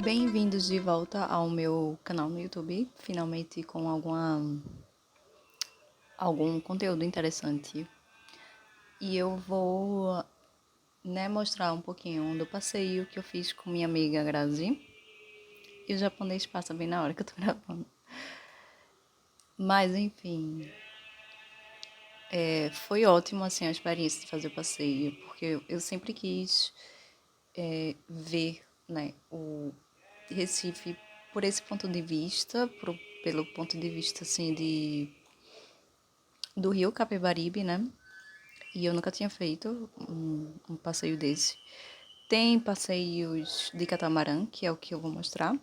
Bem-vindos de volta ao meu canal no YouTube, finalmente com algum conteúdo interessante. E eu vou, mostrar um pouquinho do passeio que eu fiz com minha amiga Grazi. E o japonês passa bem na hora que eu tô gravando. Mas, enfim, foi ótimo, assim, a experiência de fazer o passeio, porque eu sempre quis ver, né, o Recife por esse ponto de vista, pelo ponto de vista, assim, do Rio Capibaribe, né? E eu nunca tinha feito um passeio desse. Tem passeios de catamarã, que é o que eu vou mostrar.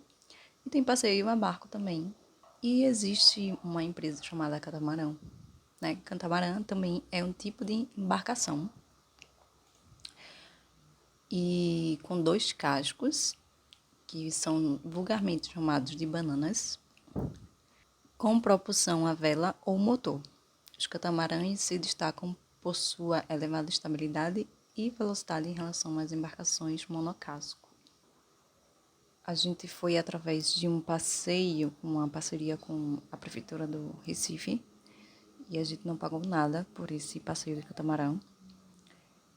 E tem passeio a barco também. E existe uma empresa chamada Catamarã, né? Catamarã também é um tipo de embarcação. E com dois cascos, que são vulgarmente chamados de bananas, com propulsão a vela ou motor. Os catamarãs se destacam por sua elevada estabilidade e velocidade em relação às embarcações monocasco. A gente foi através de um passeio, uma parceria com a Prefeitura do Recife, e a gente não pagou nada por esse passeio de catamarã.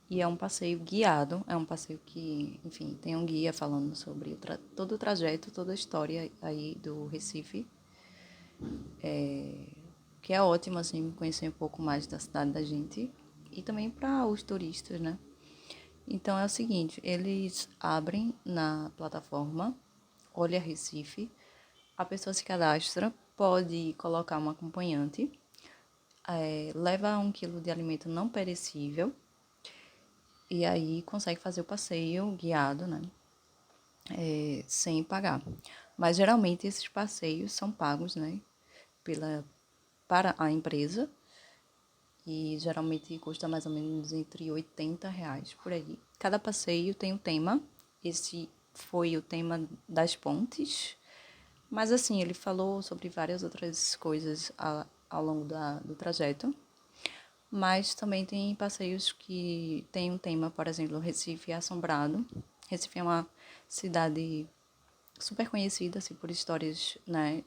E é um passeio guiado, é um passeio que, enfim, tem um guia falando sobre todo o trajeto, toda a história aí do Recife, que é ótimo, assim, conhecer um pouco mais da cidade da gente e também para os turistas, né? Então é o seguinte, eles abrem na plataforma Olha Recife, a pessoa se cadastra, pode colocar um acompanhante, leva 1 quilo de alimento não perecível e aí consegue fazer o passeio guiado, né? Sem pagar. Mas geralmente esses passeios são pagos, né? Para a empresa e geralmente custa mais ou menos entre R$ 80 por aí. Cada passeio tem um tema. Esse foi o tema das pontes. Mas assim, ele falou sobre várias outras coisas ao longo do trajeto. Mas também tem passeios que tem um tema, por exemplo, Recife Assombrado. Recife é uma cidade super conhecida assim, por histórias, né,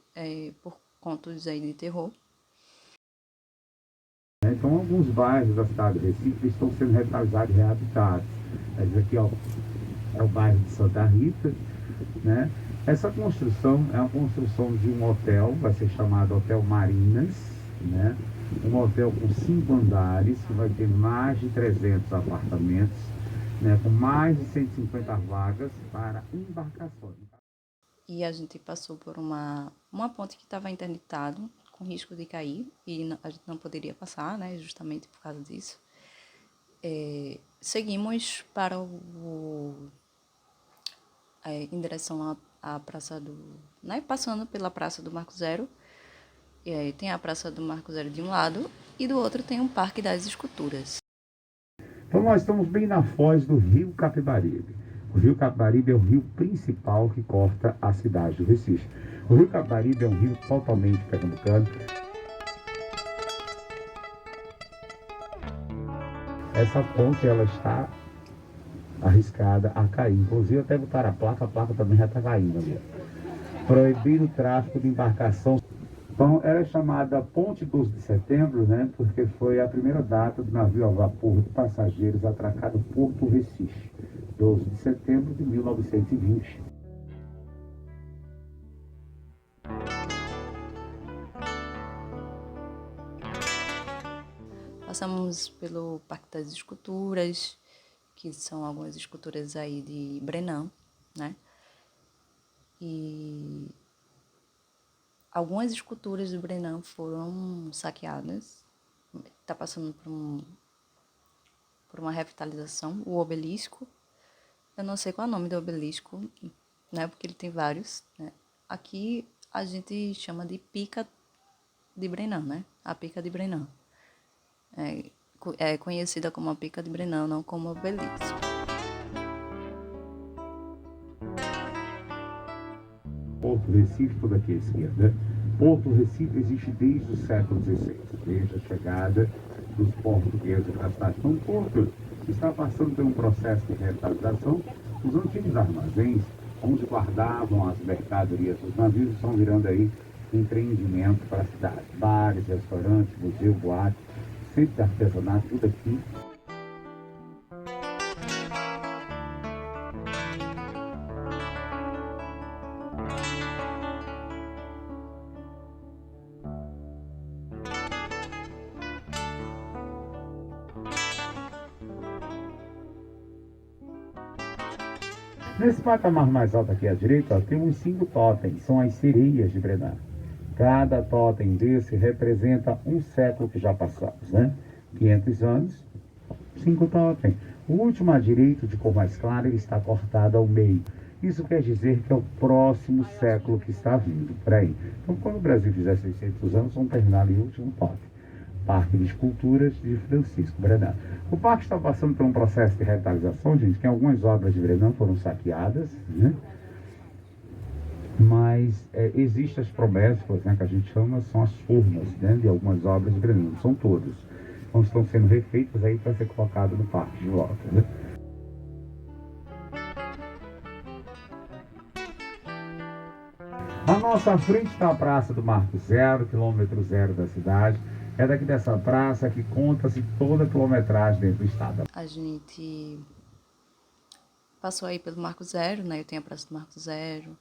por contos aí de terror. Então, alguns bairros da cidade de Recife estão sendo revitalizados e reabilitados. Esse aqui ó, é o bairro de Santa Rita, né? Essa construção é uma construção de um hotel, vai ser chamado Hotel Marinas, né? Um hotel com 5 andares, que vai ter mais de 300 apartamentos, né? Com mais de 150 vagas para embarcações. E a gente passou por uma ponte que estava interditada, com risco de cair, e a gente não poderia passar, né, justamente por causa disso. Seguimos para em direção à Praça do... Né, passando pela Praça do Marco Zero. E aí tem a Praça do Marco Zero de um lado, e do outro tem um Parque das Esculturas. Então nós estamos bem na foz do rio Capibaribe. O rio Capibaribe é o rio principal que corta a cidade do Recife. O rio Capibaribe é um rio totalmente pernambucano. Essa ponte ela está arriscada a cair. Inclusive até botar a placa também já está caindo ali. Proibido o tráfego de embarcação. Então, ela é chamada Ponte 12 de Setembro, né, porque foi a primeira data do navio a vapor de passageiros atracado no Porto Recife, 12 de setembro de 1920. Passamos pelo Parque das Esculturas, que são algumas esculturas aí de Brenan, né? E algumas esculturas do Brenan foram saqueadas. Está passando por uma revitalização. O obelisco, eu não sei qual é o nome do obelisco, né? Porque ele tem vários, né? Aqui a gente chama de Pica de Brenan, né? A Pica de Brenan. É conhecida como a Pica de Brenan, não como obelisco. Porto Recife, toda aqui à esquerda. Porto Recife existe desde o século XVI, desde a chegada dos portugueses na cidade. Então, o Porto está passando por um processo de revitalização. Os antigos armazéns onde guardavam as mercadorias dos navios, estão virando aí empreendimento para a cidade. Bares, restaurantes, museu, boate, centro de artesanato, tudo aqui. Nesse patamar mais alto aqui à direita, ó, temos 5 totens, são as sereias de Brenan. Cada totem desse representa um século que já passamos, né? 500 anos, 5 totens. O último à direita, de cor mais clara, ele está cortado ao meio. Isso quer dizer que é o próximo século que está vindo, por aí. Então, quando o Brasil fizer 600 anos, vamos terminar ali o último totem. Parque de Esculturas de Francisco Brenan. O parque está passando por um processo de revitalização, gente, que algumas obras de Brenan foram saqueadas, né? Mas existem as promessas, né, que a gente chama, são as formas, né, de algumas obras de Brenan, não são todas. Então estão sendo refeitas aí para ser colocado no parque de volta, né? À nossa frente está a Praça do Marco Zero, quilômetro zero da cidade. É daqui dessa praça que conta-se toda a quilometragem dentro do estado. A gente passou aí pelo Marco Zero, né? Eu tenho a Praça do Marco Zero,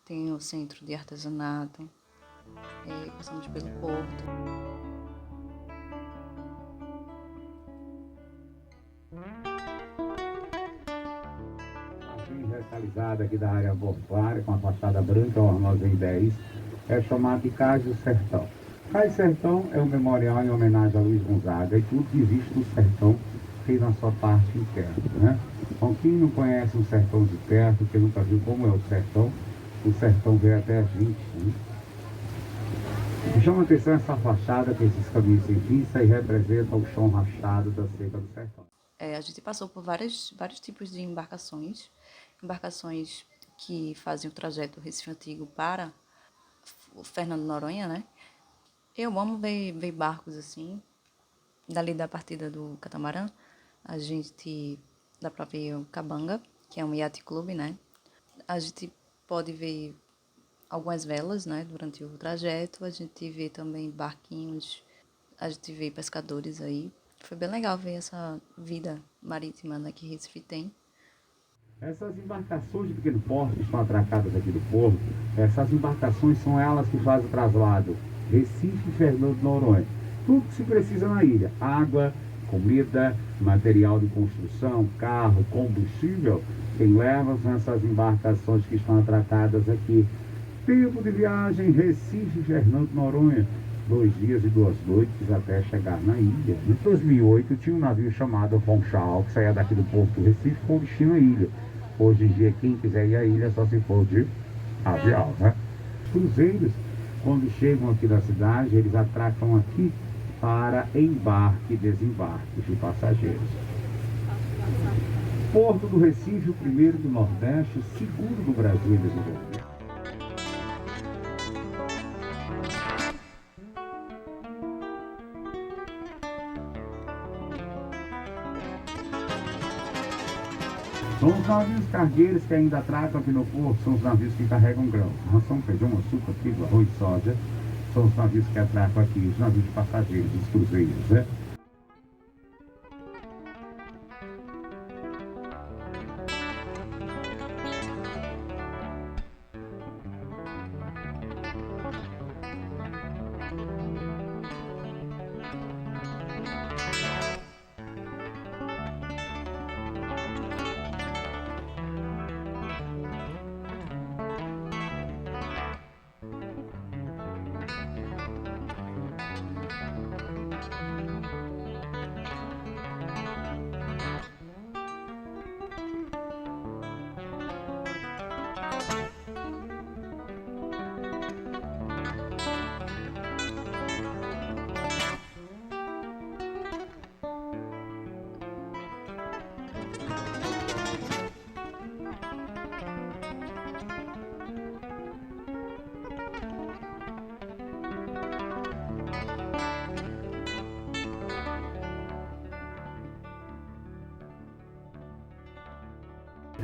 tenho o Centro de Artesanato, passamos pelo Porto. Revitalizada aqui da área portuária, com a fachada branca, o Armazém 10, é chamado de Cais do Sertão. Cais do Sertão é um memorial em homenagem a Luiz Gonzaga, e tudo que existe no sertão tem na sua parte interna, né? Então, quem não conhece o sertão de perto, quem nunca viu como é o sertão veio até a gente, né? Me chama a atenção essa fachada com esses caminhos sem fim, isso aí representa o chão rachado da seca do sertão. A gente passou por vários tipos de embarcações que fazem o trajeto do Recife Antigo para o Fernando Noronha, né? Eu amo ver barcos assim, dali da partida do catamarã, a gente dá pra ver o Cabanga, que é um iate clube, né? A gente pode ver algumas velas, né, durante o trajeto, a gente vê também barquinhos, a gente vê pescadores aí. Foi bem legal ver essa vida marítima, né, que Recife tem. Essas embarcações de pequeno porte que estão atracadas aqui do porto, essas embarcações são elas que fazem o traslado Recife e Fernando de Noronha. Tudo que se precisa na ilha: água, comida, material de construção, carro, combustível. Quem leva são essas embarcações que estão atracadas aqui. Tempo de viagem: Recife e Fernando de Noronha, 2 dias e 2 noites até chegar na ilha. Em 2008 tinha um navio chamado Funchal, que saía daqui do porto do Recife com destino à ilha. Hoje em dia, quem quiser ir à ilha só se for de avião, né? Os cruzeiros, quando chegam aqui na cidade, eles atracam aqui para embarque e desembarque de passageiros. Porto do Recife, o primeiro do Nordeste, o segundo do Brasil em desenvolvimento. São os navios cargueiros que ainda atracam aqui no porto, são os navios que carregam grãos, ração, feijão, açúcar, trigo, arroz, soja. São os navios que atracam aqui, os navios de passageiros, os cruzeiros, né?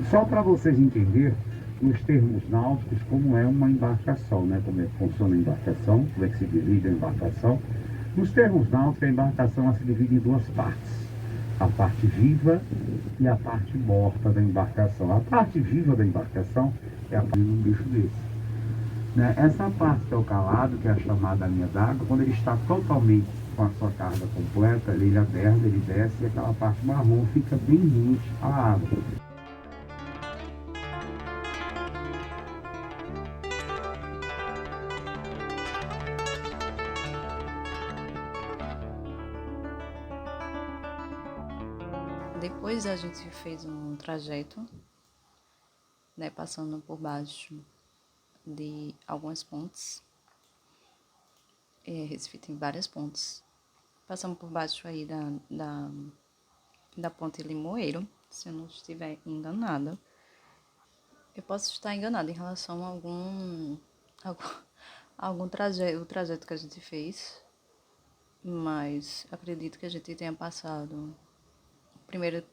Só para vocês entenderem, nos termos náuticos, como é uma embarcação, né? Como é que funciona a embarcação, como é que se divide a embarcação. Nos termos náuticos, a embarcação ela se divide em duas partes. A parte viva e a parte morta da embarcação. A parte viva da embarcação é a parte de um bicho desse. Né? Essa parte que é o calado, que é a chamada linha d'água, quando ele está totalmente com a sua carga completa, ele aberta, ele desce e aquela parte marrom fica bem rente à água. Depois a gente fez um trajeto, né, passando por baixo de algumas pontes. Recife tem várias pontes. Passamos por baixo aí da ponte Limoeiro, se eu não estiver enganada. Eu posso estar enganada em relação a algum trajeto, o trajeto que a gente fez, mas acredito que a gente tenha passado primeiro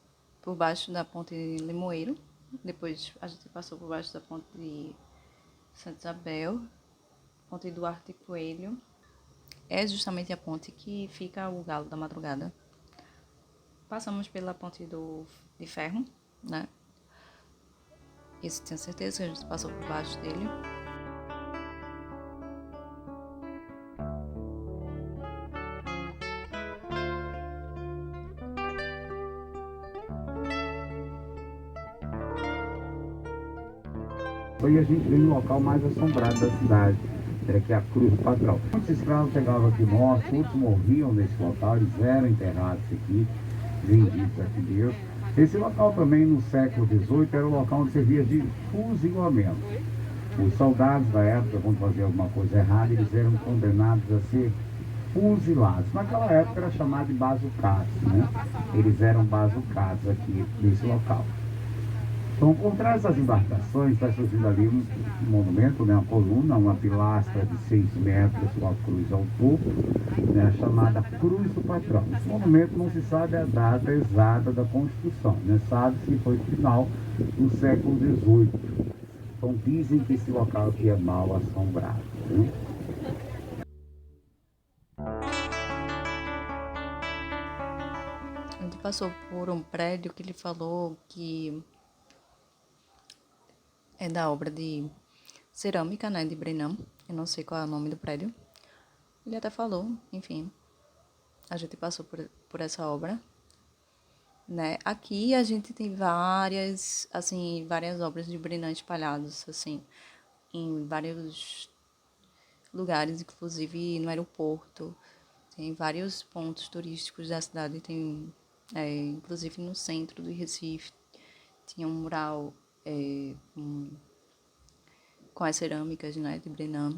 por baixo da ponte Limoeiro, depois a gente passou por baixo da ponte de Santa Isabel, ponte Duarte Coelho. É justamente a ponte que fica o Galo da Madrugada. Passamos pela ponte de Ferro, né? Isso tenho certeza que a gente passou por baixo dele. E a gente veio no local mais assombrado da cidade, que é a Cruz do Patrão. Muitos escravos chegavam aqui mortos, outros morriam nesse local, eles eram enterrados aqui, vendidos aqui Deus. Esse local também, no século XVIII, era o local onde servia de fuzilamento. Os soldados da época, quando faziam alguma coisa errada, eles eram condenados a ser fuzilados. Naquela época era chamado de bazucados, né? Eles eram bazucados aqui nesse local. Então, por trás das embarcações, está surgindo ali um monumento, né, uma coluna, uma pilastra de 6 metros com a cruz ao topo, né, chamada Cruz do Patrão. Esse monumento não se sabe a data exata da construção, né, sabe-se que foi final do século XVIII. Então, dizem que esse local aqui é mal assombrado. Né? A gente passou por um prédio que ele falou que é da obra de cerâmica, né, de Brennan. Eu não sei qual é o nome do prédio. Ele até falou, enfim, a gente passou por essa obra, né. Aqui a gente tem várias obras de Brennan espalhadas, assim, em vários lugares, inclusive no aeroporto. Tem vários pontos turísticos da cidade, tem, inclusive no centro do Recife, tinha um mural com as cerâmicas, né, de Brennan.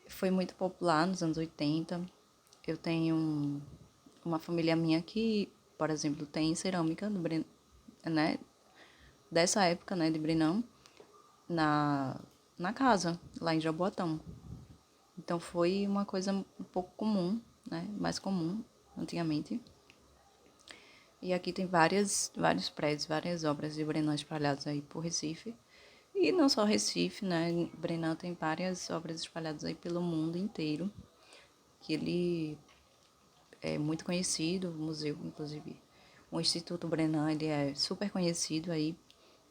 Foi muito popular nos anos 80. Eu tenho uma família minha que, por exemplo, tem cerâmica do Brennan, né, dessa época, né, de Brennan, na casa, lá em Jaboatão. Então foi uma coisa um pouco comum, né, mais comum antigamente. E aqui tem vários prédios, várias obras de Brennan espalhadas aí por Recife. E não só Recife, né? Brennan tem várias obras espalhadas aí pelo mundo inteiro. Que ele é muito conhecido, o museu, inclusive. O Instituto Brennan, ele é super conhecido aí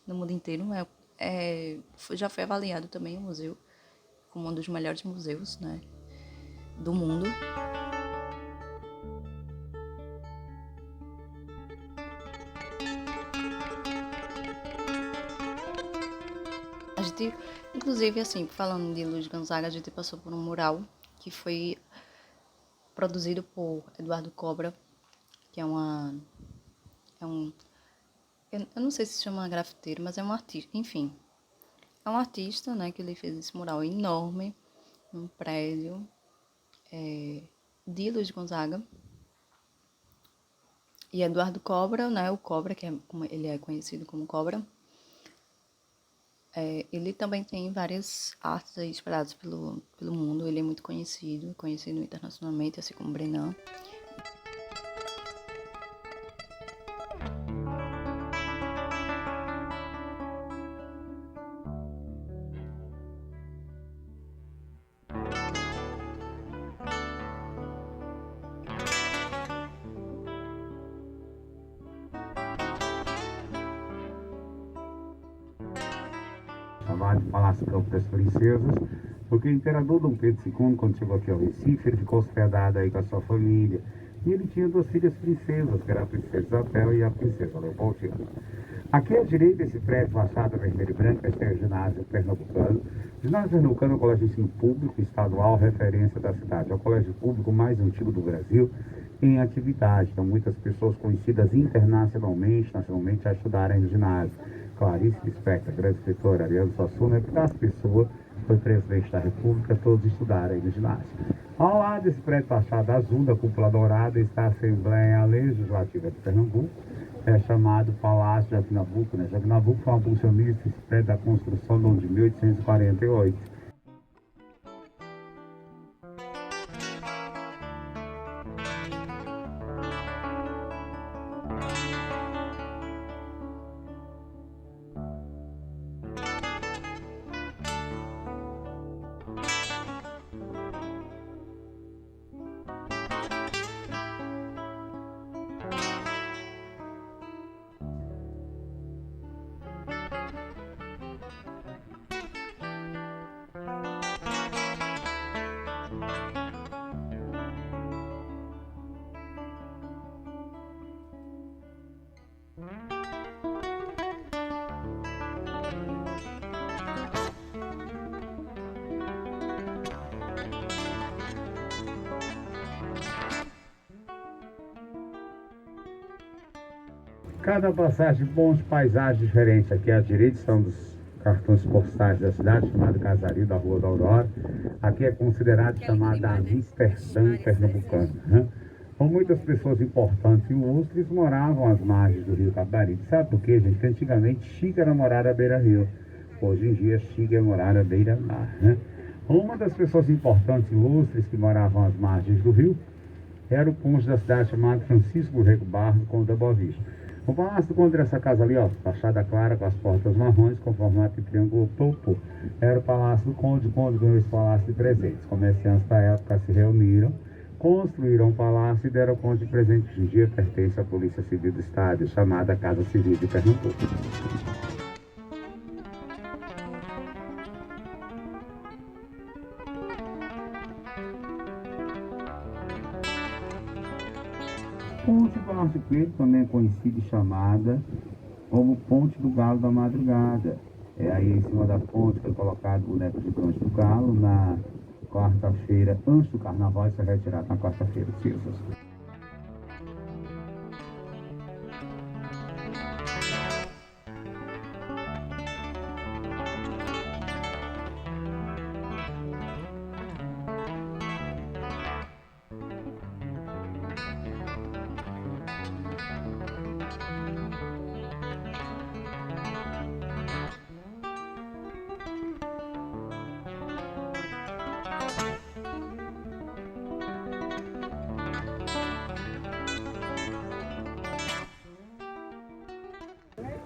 no mundo inteiro. Já foi avaliado também o museu como um dos melhores museus, né, do mundo. A gente, inclusive, assim, falando de Luiz Gonzaga, a gente passou por um mural que foi produzido por Eduardo Cobra, que é um, eu não sei se chama grafiteiro, mas é um artista, enfim. É um artista, né, que ele fez esse mural enorme, num prédio de Luiz Gonzaga. E Eduardo Cobra, né, o Cobra, que como ele é conhecido como Cobra, ele também tem várias artes aí espalhadas pelo mundo. Ele é muito conhecido internacionalmente, assim como Brennan. chamado de Palácio Campo das Princesas, porque o imperador Dom Pedro II, quando chegou aqui ao Recife, ele ficou hospedado aí com a sua família. E ele tinha duas filhas princesas, que era a princesa Isabel e a princesa Leopoldina. Aqui à direita, esse prédio, fachada vermelha e branca, este é o ginásio pernambucano. O ginásio pernambucano é um colégio de ensino público estadual, referência da cidade. É o colégio público mais antigo do Brasil em atividade. Então, muitas pessoas conhecidas internacionalmente, nacionalmente, já estudaram no ginásio. Clarice Lispector, grande escritora, Ariano Suassuna, das pessoas, foi presidente da República, todos estudaram no ginásio. Ao lado desse prédio fachada azul, da cúpula dourada, está a Assembleia Legislativa de Pernambuco, é chamado Palácio de Joaquim né? Joaquim Nabuco foi um abolicionista, esse prédio da construção do ano de 1848. Cada passagem, bons paisagens diferentes. Aqui à direita são dos cartões postais da cidade, chamado Casario da Rua da Aurora. Aqui é considerado chamada Amsterdã pernambucana. Né? Com muitas pessoas importantes e ilustres moravam às margens do rio Capibaribe. Sabe por quê, gente? Porque antigamente Chica era morar à beira-rio. Hoje em dia Chica é morar à beira-mar. Né? Uma das pessoas importantes e ilustres que moravam às margens do rio era o cônjuge da cidade chamado Francisco Rego Barros, conde da Boa Vista. O Palácio do Conde, essa casa ali, ó, fachada clara com as portas marrons, com formato de triângulo topo, era o Palácio do Conde. O Conde ganhou esse palácio de presentes. Comerciantes da época se reuniram, construíram um palácio e deram o Conde de presente. Hoje em dia pertence à Polícia Civil do Estado, chamada Casa Civil de Pernambuco. Ponte Palácio Preto, também conhecida e chamada como Ponte do Galo da Madrugada. É aí em cima da ponte foi colocado o boneco gigante do galo na quarta-feira, antes do carnaval, e foi retirado na quarta-feira de cinzas.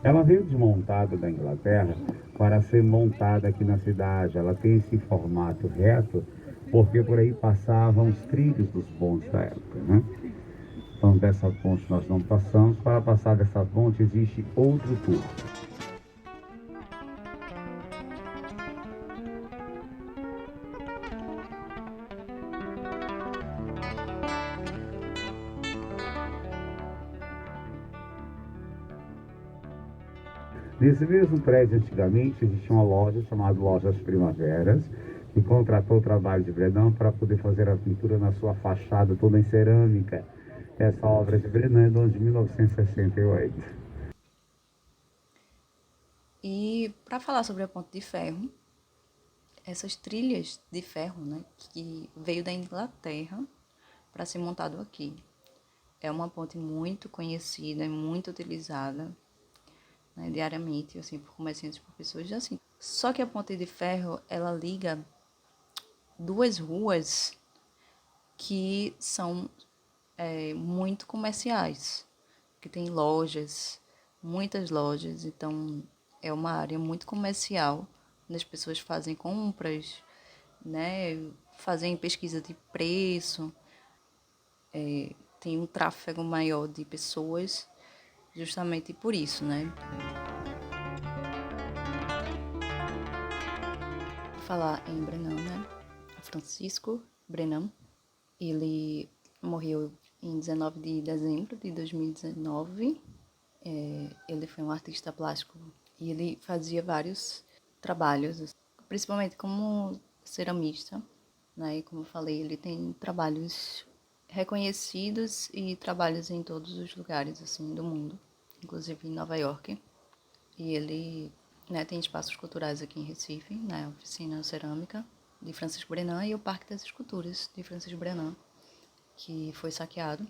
Ela veio desmontada da Inglaterra para ser montada aqui na cidade. Ela tem esse formato reto porque por aí passavam os trilhos dos bondes da época, né? Então dessa ponte nós não passamos. Para passar dessa ponte existe outro tour. Nesse mesmo prédio, antigamente, existia uma loja chamada Lojas Primaveras, que contratou o trabalho de Brenan para poder fazer a pintura na sua fachada toda em cerâmica. Essa obra de Brenan é do ano de 1968. E para falar sobre a Ponte de Ferro, essas trilhas de ferro, né, que veio da Inglaterra para ser montado aqui. É uma ponte muito conhecida e muito utilizada, né, diariamente, assim, por comerciantes, por pessoas assim. Só que a Ponte de Ferro, ela liga duas ruas que são muito comerciais, que tem lojas, muitas lojas, então é uma área muito comercial, onde as pessoas fazem compras, né, fazem pesquisa de preço, tem um tráfego maior de pessoas, justamente por isso, né? falar em Brenan, né? Francisco Brenan. Ele morreu em 19 de dezembro de 2019. Ele foi um artista plástico e ele fazia vários trabalhos, principalmente como ceramista, né? E como eu falei, ele tem trabalhos reconhecidos e trabalhos em todos os lugares assim do mundo, inclusive em Nova York. E ele, né, tem espaços culturais aqui em Recife, né, a oficina cerâmica de Francisco Brenan e o Parque das Esculturas de Francisco Brenan, que foi saqueado.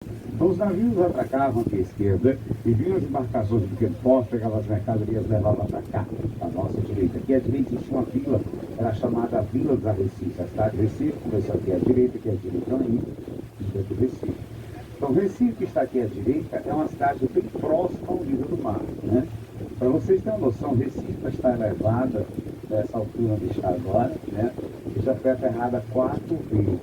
Então, os navios atracavam aqui à esquerda e vinham as embarcações de pequeno porte, pegavam as mercadorias e levavam para cá, à nossa direita. Aqui à direita existia uma vila, era chamada Vila dos Arrecifes. A cidade de Recife começou aqui à direita, aqui à direita aí, e aqui Recife. Então, Recife, que está aqui à direita, é uma cidade bem próxima ao nível do mar, né? Para vocês terem uma noção, Recife está elevada dessa altura onde está agora, né? E já foi aterrada 4 vezes.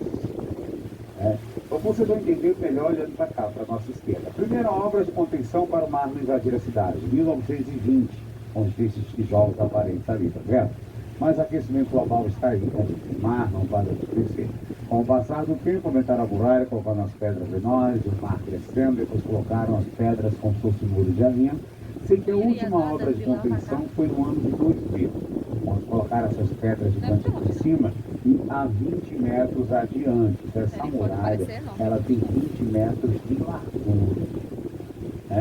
Então vocês vão entender melhor olhando para cá, para a nossa esquerda. A primeira obra de contenção para o mar não invadir a cidade, 1920, onde tem esses tijolos aparentes ali, tá vendo? Mas o aquecimento global está aí, né? O mar não para de crescer. Com o passar do tempo, aumentaram a muralha, colocando as pedras menores, o mar crescendo, depois colocaram as pedras como se fosse um muro de alinha. Sei que a última obra de contenção foi no ano de 2000, onde colocaram essas pedras gigantes aqui em cima e a 20 metros adiante. Então, essa muralha, ela tem 20 metros de largura.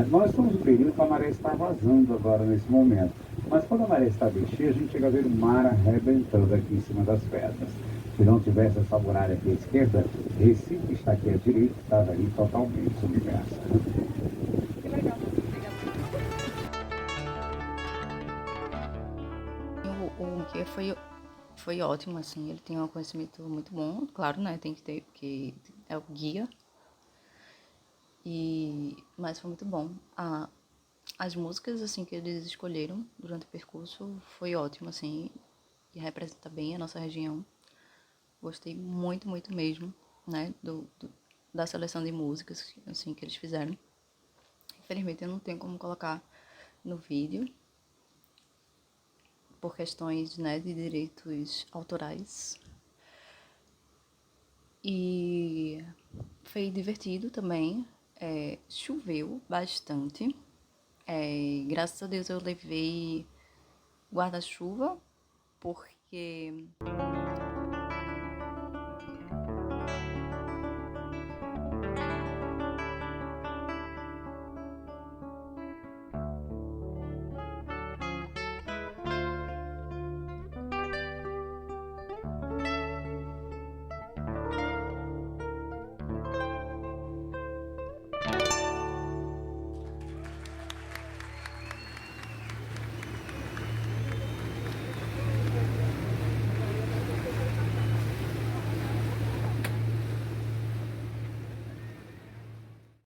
Nós estamos no período que a maré está vazando agora nesse momento. Mas quando a maré está bem cheia, a gente chega a ver o mar arrebentando aqui em cima das pedras. Se não tivesse essa muralha aqui à esquerda, Recife, que está aqui à direita, estava ali totalmente submersa. O guia foi ótimo, assim, ele tem um conhecimento muito bom, claro, né, tem que ter, porque é o guia, mas foi muito bom. As músicas, assim, que eles escolheram durante o percurso foi ótimo, assim, e representa bem a nossa região. Gostei muito, muito mesmo, né, da seleção de músicas, assim, que eles fizeram. Infelizmente eu não tenho como colocar no vídeo, por questões, né, de direitos autorais. E foi divertido também. Choveu bastante. Graças a Deus eu levei guarda-chuva, porque